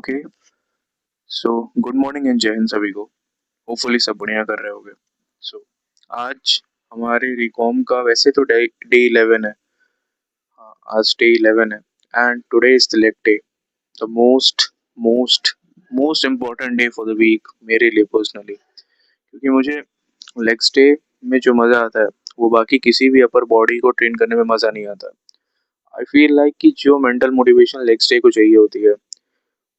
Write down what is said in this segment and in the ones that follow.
Okay. So good morning and जय हिंद सभी को। होपफुली सब बढ़िया कर रहे होगे। सो आज हमारे रिकॉम का वैसे तो डे डे 11 है। हाँ, आज डे 11 है and today is the leg day, the most most most important day for the week मेरे लिए पर्सनली, क्योंकि मुझे लेग्स डे में जो मज़ा आता है वो बाकी किसी भी अपर बॉडी को ट्रेन करने में मज़ा नहीं आता। आई फील लाइक कि जो मेंटल मोटिवेशन लेग्स डे को चाहिए होती है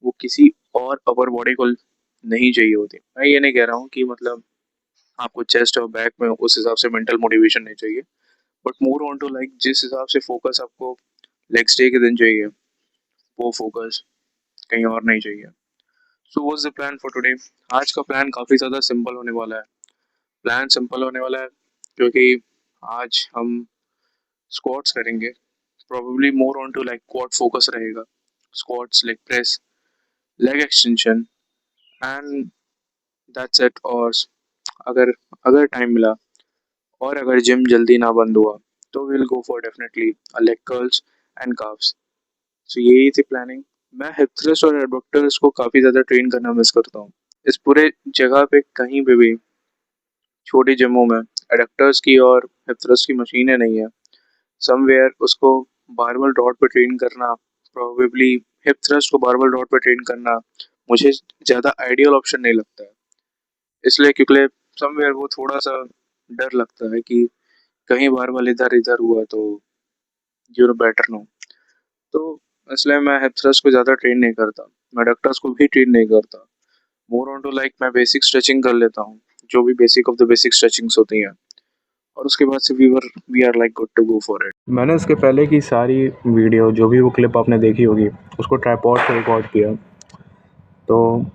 वो किसी और अपर बॉडी को नहीं चाहिए होती। मैं ये नहीं कह रहा हूँ कि मतलब आपको चेस्ट और बैक में उस हिसाब से मेंटल मोटिवेशन नहीं चाहिए, but more on to like जिस हिसाब से फोकस आपको लेग्स डे के दिन चाहिए वो फोकस कहीं और नहीं चाहिए। So what's the plan for today? आज का प्लान काफ़ी ज़्यादा सिंपल होने वाला है। प्लान सिंपल होने वाला है क्योंकि आज हम स्क्वाट्स करेंगे। Probably more on to like quad focus रहेगा। Squats, leg press, leg extension and that's it. और अगर अगर टाइम मिला और अगर जिम जल्दी ना बंद हुआ तो will go for definitely leg curls and calves. So यही थी प्लानिंग। मैं हिप थ्रस्ट और एडक्टर्स को काफ़ी ज़्यादा ट्रेन करना मिस करता हूँ। इस पूरे जगह पे कहीं पे भी छोटी जिमों में एडक्टर्स की और हिप थ्रस्ट की मशीनें नहीं है। समवेयर उसको बारबल रॉड पे ट्रेन करना, प्रोबेबली हिप थ्रस्ट को बारबल रॉड पे ट्रेन करना मुझे ज़्यादा आइडियल ऑप्शन नहीं लगता है। इसलिए क्योंकि समवेयर वो थोड़ा सा डर लगता है कि कहीं बारबल इधर इधर हुआ तो यू नो बेटर नो। तो इसलिए मैं हिप थ्रस्ट को ज़्यादा ट्रेन नहीं करता, मैं एडक्टर्स को भी ट्रेन नहीं करता। मोर ऑन टू लाइक मैं बेसिक स्ट्रेचिंग कर लेता हूँ, जो भी basic of the basic stretchings होती हैं, और उसके बाद से we are like good to go for it. मैंने इसके पहले की सारी वीडियो, जो भी वो क्लिप आपने देखी होगी, उसको ट्राइपॉड पे रिकॉर्ड किया, तो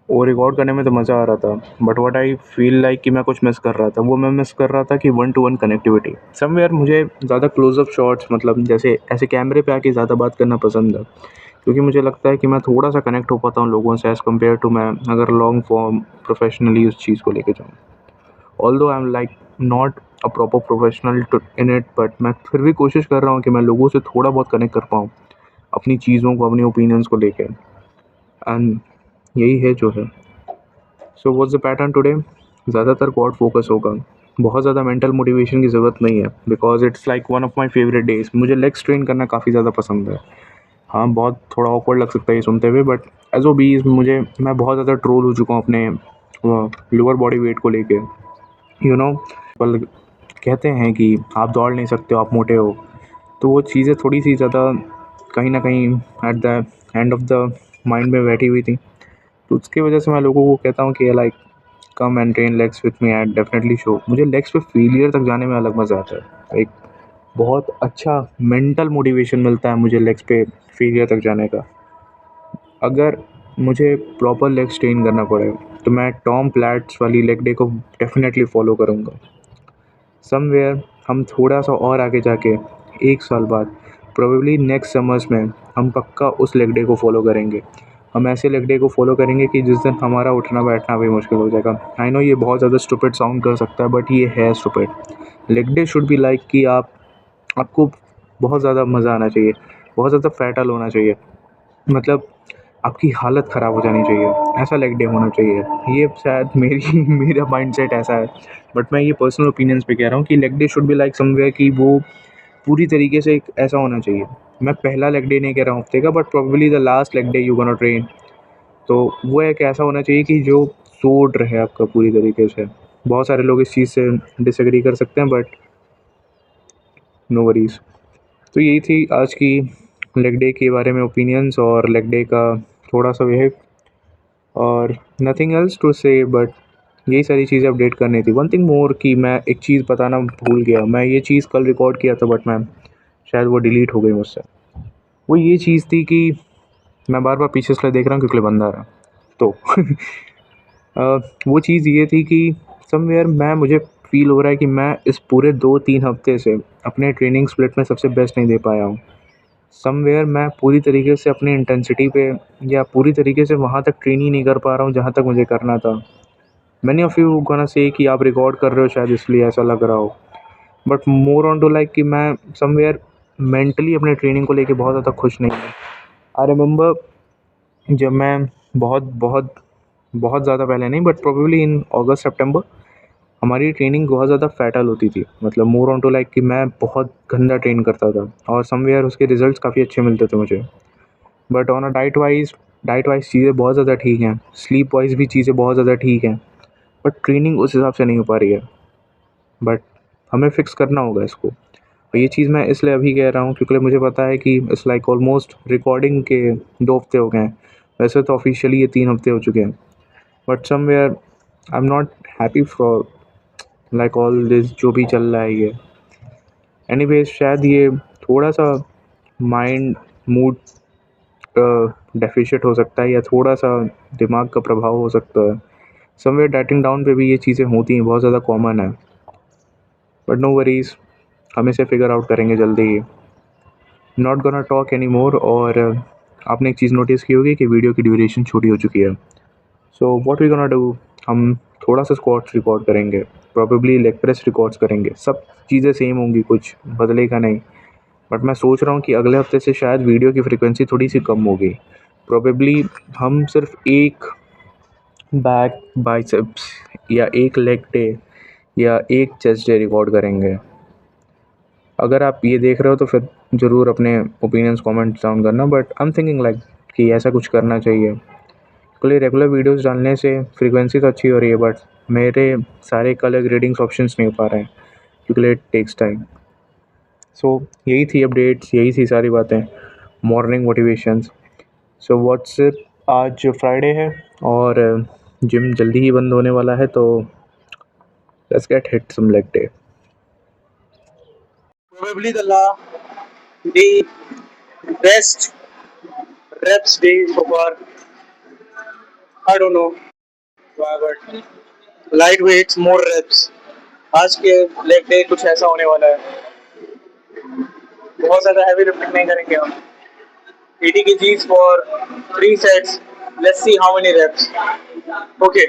वो रिकॉर्ड करने में तो मज़ा आ रहा था, but what I feel like कि मैं कुछ मिस कर रहा था। वो मैं मिस कर रहा था कि 1-to-1 कनेक्टिविटी। समवेयर मुझे ज़्यादा क्लोजअप शॉट्स, मतलब जैसे ऐसे कैमरे पे आके ज़्यादा बात करना पसंद है, क्योंकि मुझे लगता है कि मैं थोड़ा सा कनेक्ट हो पाता हूँ लोगों से एज़ कम्पेयर टू मैं अगर लॉन्ग फॉर्म प्रोफेशनली उस चीज़ को लेके जाऊँ। Although I am like not a proper professional in it, but मैं फिर भी कोशिश कर रहा हूँ कि मैं लोगों से थोड़ा बहुत कनेक्ट कर पाऊँ अपनी चीज़ों को, अपनी ओपिनियंस को लेके, एंड यही है जो है। So what's the pattern today? ज़्यादातर क्वाड फोकस होगा। बहुत ज़्यादा मेंटल मोटिवेशन की ज़रूरत नहीं है, because it's like one of my favourite days. मुझे लेग्स ट्रेन करना काफ़ी ज़्यादा पसंद है। हाँ, बहुत थोड़ा ऑकवर्ड लग सकता है ये सुनते हुए, बट एज ओ बीज मैं बहुत ज़्यादा ट्रोल हो चुका हूँ अपने लोअर बॉडी वेट को लेके। यू नो, पर कहते हैं कि आप दौड़ नहीं सकते हो, आप मोटे हो, तो वो चीज़ें थोड़ी सी ज़्यादा कहीं ना कहीं at the end of the mind में बैठी हुई थी। तो उसकी वजह से मैं लोगों को कहता हूँ कि like come and train legs with me at definitely show. मुझे लेग्स पे फेलियर तक जाने में अलग मज़ा आता है। एक बहुत अच्छा मेंटल मोटिवेशन मिलता है मुझे लेग्स पे फेलियर तक जाने का। अगर मुझे प्रॉपर लेग्स ट्रेन करना पड़े तो मैं टॉम प्लैट्स वाली लेग डे को डेफिनेटली फॉलो करूँगा। समवेयर हम थोड़ा सा और आगे जाके 1 साल बाद प्रोबेबली नेक्स्ट समर्स में हम पक्का उस लेग डे को फॉलो करेंगे। हम ऐसे लेग डे को फॉलो करेंगे कि जिस दिन हमारा उठना बैठना भी मुश्किल हो जाएगा। आई नो ये बहुत ज़्यादा स्टूपिड साउंड कर सकता है, बट ये है stupid. Leg day should be like कि आपको बहुत ज़्यादा मज़ा आना चाहिए, बहुत ज़्यादा फैटल होना चाहिए, मतलब आपकी हालत ख़राब हो जानी चाहिए, ऐसा लेग डे होना चाहिए। ये शायद मेरी मेरा माइंडसेट ऐसा है, बट मैं ये पर्सनल ओपिनियंस पे कह रहा हूँ कि leg day should be like somewhere कि वो पूरी तरीके से एक ऐसा होना चाहिए। मैं पहला लेग डे नहीं कह रहा हूँ हफ्ते का, but probably the last leg day you gonna train. तो वो एक ऐसा होना चाहिए कि जो सोड रहे आपका पूरी तरीके से। बहुत सारे लोग इस चीज़ से डिसएग्री कर सकते हैं, बट नो वरीज़। तो यही थी आज की लेग डे के बारे में ओपिनियंस और लेग डे का थोड़ा सा बिहेव, और नथिंग एल्स टू से, बट यही सारी चीज़ें अपडेट करनी थी। वन थिंग मोर कि मैं एक चीज़ बताना भूल गया। मैं ये चीज़ कल रिकॉर्ड किया था, बट मैं शायद वो डिलीट हो गई मुझसे। वो ये चीज़ थी कि मैं बार बार पीछे से देख रहा हूँ क्योंकि बंदा रहा तो वो चीज़ ये थी कि समवेयर मुझे फील हो रहा है कि मैं इस पूरे 2-3 हफ्ते से अपने ट्रेनिंग स्प्लिट में सबसे बेस्ट नहीं दे पाया हूँ। समवेयर मैं पूरी तरीके से अपनी इंटेंसिटी पे या पूरी तरीके से वहाँ तक ट्रेन ही नहीं कर पा रहा हूँ जहाँ तक मुझे करना था। Many of you gonna say कि आप रिकॉर्ड कर रहे हो शायद इसलिए ऐसा लग रहा हो, but more on to like कि मैं समवेयर मेंटली अपने ट्रेनिंग को लेके बहुत ज़्यादा खुश नहीं हूँ। आई रिमेंबर जब मैं बहुत बहुत बहुत ज़्यादा पहले नहीं, बट प्रोबेबली इन अगस्त सितंबर हमारी ट्रेनिंग बहुत ज़्यादा फैटल होती थी, मतलब मोर ऑन टू लाइक कि मैं बहुत गंदा ट्रेन करता था और समवेयर उसके रिजल्ट्स काफ़ी अच्छे मिलते थे मुझे। But on a diet wise चीज़ें बहुत ज़्यादा ठीक हैं, स्लीप वाइज भी चीज़ें बहुत ज़्यादा ठीक हैं, बट ट्रेनिंग उस हिसाब से नहीं हो पा रही है। बट हमें फिक्स करना होगा इसको, और ये चीज़ मैं इसलिए अभी कह रहा हूँ क्योंकि मुझे पता है कि इट्स लाइक ऑलमोस्ट रिकॉर्डिंग के 2 हफ्ते हो गए हैं। वैसे तो ऑफिशियली ये 3 हफ्ते हो चुके हैं, but somewhere I am not happy for like all this जो भी चल रहा है ये। एनीवेज शायद ये थोड़ा सा माइंड मूड डेफिशिएट हो सकता है, या थोड़ा सा दिमाग का प्रभाव हो सकता है। समवेयर डाइटिंग डाउन पे भी ये चीज़ें होती हैं, बहुत ज़्यादा कॉमन है, बट नो वरीज, हम इसे फिगर आउट करेंगे जल्दी ही। Not gonna talk anymore. और आपने एक चीज़ नोटिस की होगी कि वीडियो की ड्यूरेशन छोटी हो चुकी है। So what we gonna do, हम थोड़ा सा स्क्वाट्स रिकॉर्ड करेंगे, प्रोबेबली लेग प्रेस रिकॉर्ड्स करेंगे, सब चीज़ें सेम होंगी, कुछ बदलेगा नहीं। बट मैं सोच रहा हूँ कि अगले हफ्ते से शायद वीडियो की फ्रिक्वेंसी थोड़ी सी कम होगी। प्रोबेबली हम सिर्फ एक बैक बाइसेप्स या एक लेग डे या एक चेस्ट डे रिकॉर्ड करेंगे। अगर आप ये देख रहे हो तो फिर ज़रूर अपने ओपिनियंस कमेंट डाउन करना, but I am thinking like कि ऐसा कुछ करना चाहिए। क्योंकि रेगुलर वीडियोस डालने से फ्रीक्वेंसी तो अच्छी हो रही है, बट मेरे सारे कलर ग्रेडिंग्स ऑप्शंस नहीं हो पा रहे हैं क्योंकि इट टेक्स टाइम। सो यही थी अपडेट्स, यही थी सारी बातें, मॉर्निंग मोटिवेशंस। सो व्हाट्सएप आज फ्राइडे है और जिम जल्दी ही बंद होने वाला है, तो let's get hit some leg day. Probably the best reps day so far. I don't know, but light weights, more reps. आज के लेग डे कुछ ऐसा होने वाला है, बहुत ज्यादा हैवी लिफ्टिंग नहीं करेंगे हम। 80 kgs for 3 sets. Let's see how many reps. Okay.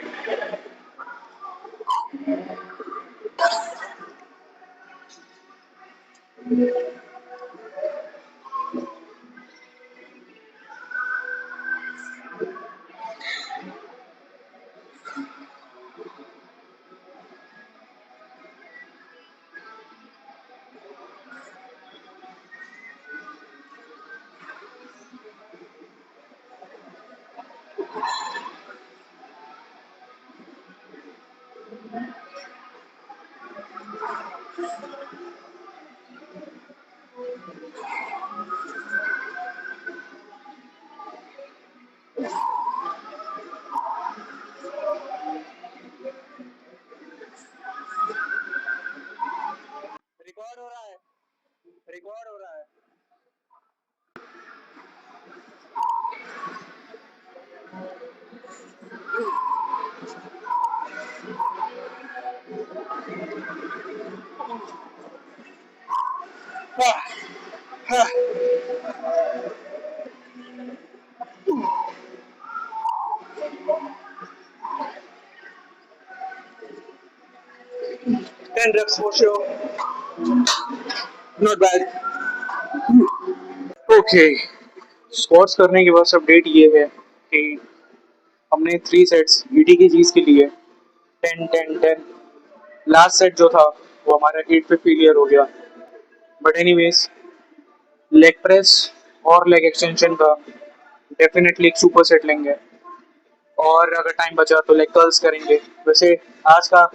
Record हो रहा है, रिकॉर्ड हो रहा है। Ah, ah. 10 reps for sure. Not bad. Okay, squats करने के बाद अपडेट ये है कि हमने 3 सेट्स ईटी की चीज के लिए 10 10 10। लास्ट सेट जो था वो हमारा 8 पे फेलियर हो गया, बट एनीवेज लेग प्रेस और लेग एक्सटेंशन का डेफिनेटली एक सुपर सेट लेंगे, और अगर टाइम बचा तो लेग कर्ल्स करेंगे। वैसे आज का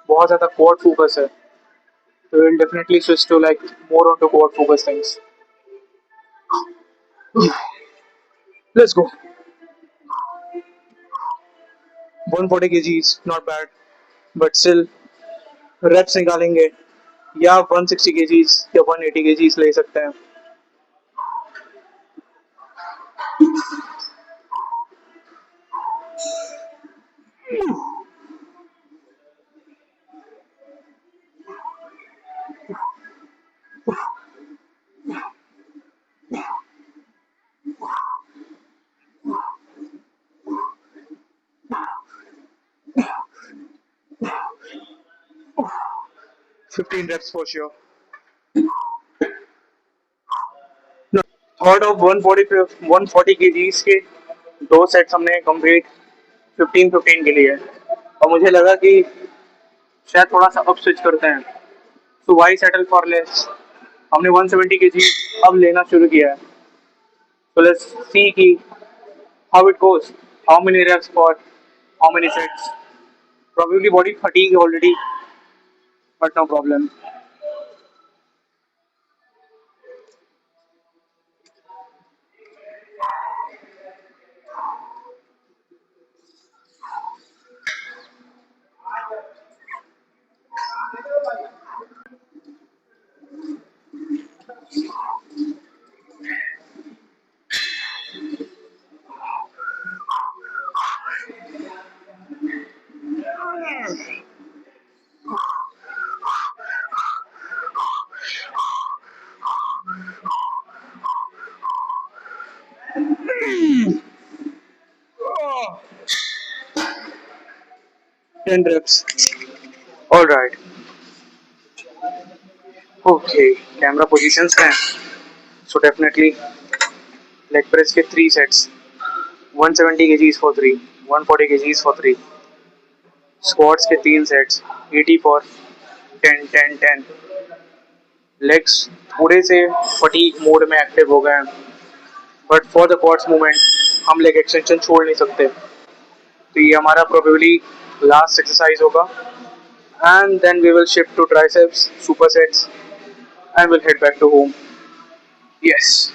बहुत ज़्यादा क्वाड फोकस है, तो will definitely switch to like more on to quad focus things. Let's go. 140 kgs not bad, but still reps निकालेंगे, या 160 kgs या 180 kgs ले सकते हैं। Fifteen reps for sure. No, thought of 140 kgs के 2 sets हमने कंप्लीट 15-15 के लिए, और मुझे लगा कि शायद थोड़ा सा अप स्विच करते हैं, तो वाई सेटल फॉर लेस। हमने 170 केजी अब लेना शुरू किया है। तो लेट्स सी कि how it goes, how many reps for how many sets. Probably body fatigue already, but no problem. Ten reps. All right. Okay. Camera positions हैं. So definitely leg press के 3 sets. 170 kgs for 3. 140 kgs for 3. Squats के 3 sets. 80 for 10, 10, 10. Legs थोड़े से fatigue mode में active हो गए हैं. But for the quads movement हम लेग एक्सटेंशन छोड़ नहीं सकते, तो ये हमारा प्रोबेबली लास्ट एक्सरसाइज होगा, and then we will shift to triceps supersets and will head back to home. Yes,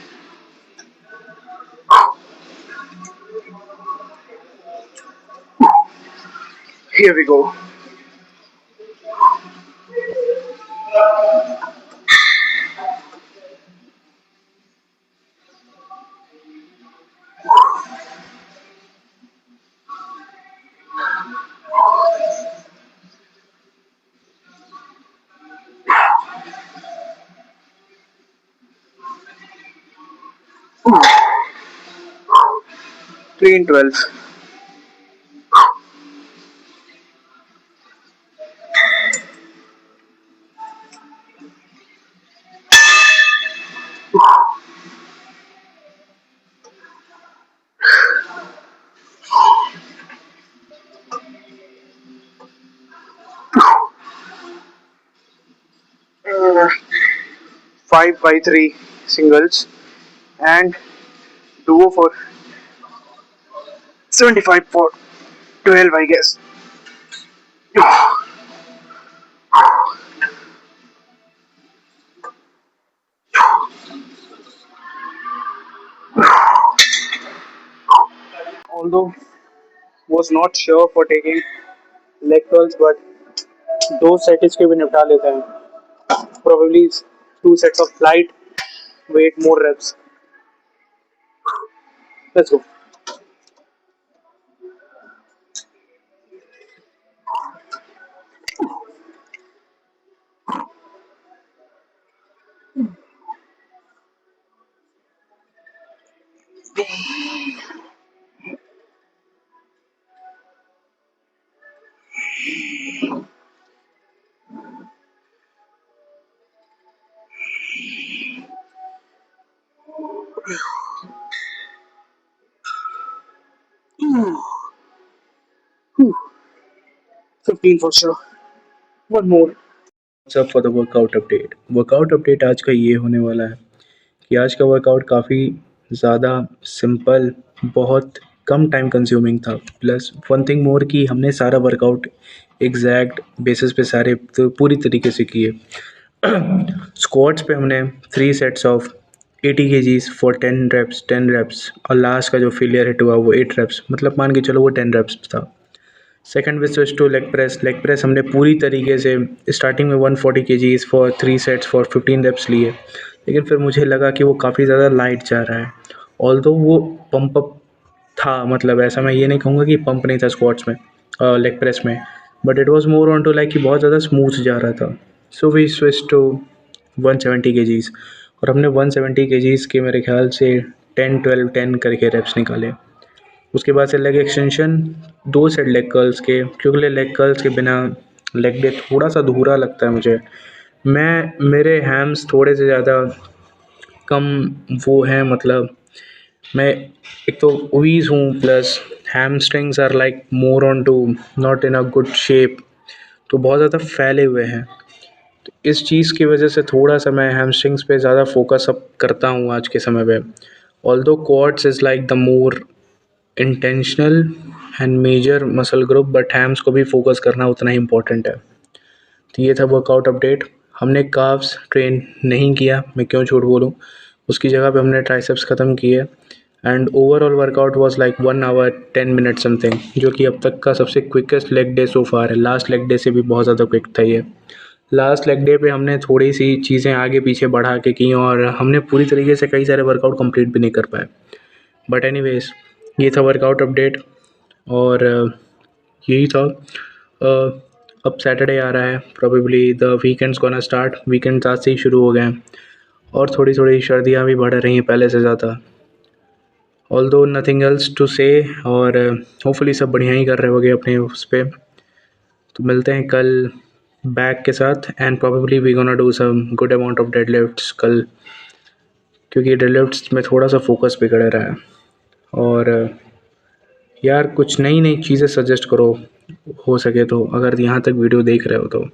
here we go. Clean 12. Uh, 5 by 3 singles and duo for 75 for 12, I guess. Although was not sure for taking leg curls, but दो set इसके भी निपटा लेते हैं. Probably 2 sets of light weight, more reps. Let's go. Whew. 15 for sure. One more. सब for the workout update. Workout update आज का ये होने वाला है कि आज का वर्कआउट काफ़ी ज़्यादा सिंपल, बहुत कम टाइम कंज्यूमिंग था, प्लस वन थिंग मोर कि हमने सारा वर्कआउट एग्जैक्ट बेसिस पे सारे तो पूरी तरीके से किए. स्क्वाट्स पे हमने 3 sets of 80 kgs for 10 reps और लास्ट का जो फेलियर हिट हुआ वो 8 reps, मतलब मान के चलो वो 10 reps था. Second way switch to leg press. Leg press हमने पूरी तरीके से स्टार्टिंग में 140 kgs for 3 sets for 15 reps लिए, लेकिन फिर मुझे लगा कि वो काफ़ी ज़्यादा लाइट जा रहा है. ऑल्दो वो पंप अप था, मतलब ऐसा मैं ये नहीं कहूँगा कि पंप नहीं था स्क्वाट्स में, लेग प्रेस में, but it was more on to like कि बहुत ज़्यादा स्मूथ जा रहा था. So we switch to 170 kgs और हमने 170 kgs के मेरे ख्याल से 10-12-10 करके रेप्स निकाले. उसके बाद से leg extension 2 set leg curls के, क्योंकि लेग कर्ल्स के बिना लेग डे थोड़ा सा अधूरा लगता है मुझे. मेरे हैम्स थोड़े से ज़्यादा कम वो हैं, मतलब मैं एक तो ओबीज हूँ, plus hamstrings are like more on to not in a good shape, तो बहुत ज़्यादा फैले हुए हैं। तो इस चीज़ की वजह से थोड़ा सा मैं हैमस्ट्रिंग्स पे ज़्यादा फोकस अब करता हूँ आज के समय पे। Although quads is like the more intentional and major muscle group, but hams को भी फोकस करना उतना ही इम्पोर्टेंट है। तो ये था वर्कआउट अपडेट। हमने काफ्स ट्रेन नहीं किया, मैं क्यों झूठ बोलूँ, उसकी जगह पे हमने ट्राइसेप्स ख़त्म किए। And overall workout was like 1 hour 10 minute something, जो कि अब तक का सबसे quickest leg day so far है। लास्ट लेग डे से भी बहुत ज़्यादा क्विक था ये। लास्ट लेग डे पे हमने थोड़ी सी चीज़ें आगे पीछे बढ़ा के की और हमने पूरी तरीके से कई सारे वर्कआउट कंप्लीट भी नहीं कर पाए। बट एनीवेज, ये था वर्कआउट अपडेट और यही था। अब सैटरडे आ रहा है, probably the weekends gonna start. Weekends आज से ही शुरू हो गए हैं और थोड़ी थोड़ी सर्दियाँ भी बढ़ रही हैं पहले से ज़्यादा। ऑल्दो नथिंग एल्स टू से, और होपफुली सब बढ़िया ही कर रहे होगे अपने उस पर। तो मिलते हैं कल बैक के साथ and probably we gonna do some good amount of deadlifts कल, क्योंकि डेडलिफ्ट्स में थोड़ा सा फोकस बिगड़ रहा है। और यार कुछ नई नई चीज़ें सजेस्ट करो, हो सके तो, अगर यहाँ तक वीडियो देख रहे हो तो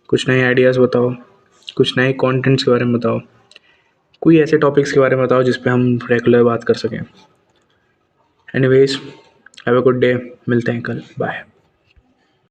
कुछ नए आइडियाज़ बताओ, कुछ नए कंटेंट्स के बारे में बताओ, कोई ऐसे टॉपिक्स के बारे में बताओ जिस पे हम रेगुलर बात कर सकें। Anyways, have a good day, मिलते हैं कल, बाय।